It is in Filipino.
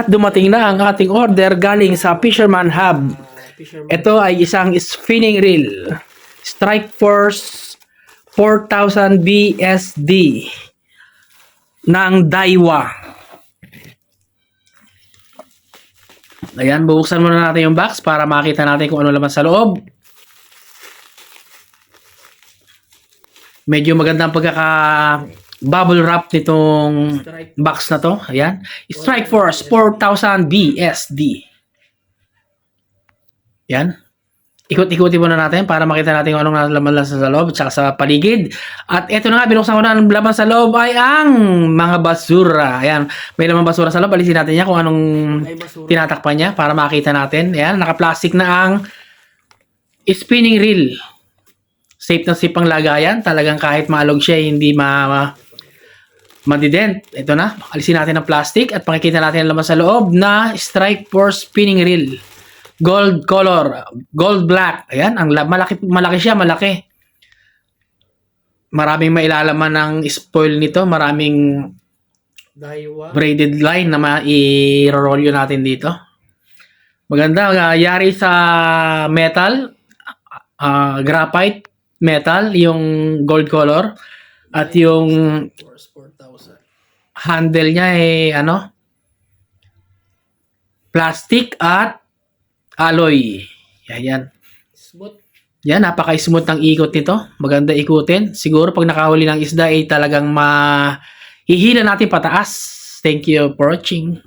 At dumating na ang ating order galing sa Fisherman Hub. Ito ay isang spinning reel. Strike Force 4000 BSD ng Daiwa. Ayan, bubuksan muna natin yung box para makita natin kung ano laman sa loob. Medyo maganda ang bubble wrap nitong box na to. Ayan. Strike Force 4000 BSD. Ayan. Ikot-ikutin muna natin para makita natin kung anong laman lang sa loob at sa paligid. At eto na nga, binuksan ko na ang laman sa loob ay ang mga basura. Ayan. May laman basura sa loob. Alisin natin niya kung anong tinatakpan niya para makita natin. Ayan. Naka-plastic na ang spinning reel. Safe na safe ang lagayan. Talagang kahit maalog siya, hindi madident. Ito na. Alisin natin ang plastic at pakikita natin ang laman sa loob na Strike Force spinning reel. Gold color. Gold black. Ayan. Ang malaki siya. Malaki. Maraming mailalaman ng spoil nito. Maraming braided line na mai-roll natin dito. Maganda. Yari sa metal. Graphite metal. Yung gold color. At yung handle niya ay plastic at alloy. Yan. Smooth. Yan, napaka-smooth ng ikot nito. Maganda ikutin. Siguro pag nakahuli ng isda ay talagang mahihila natin pataas. Thank you for watching.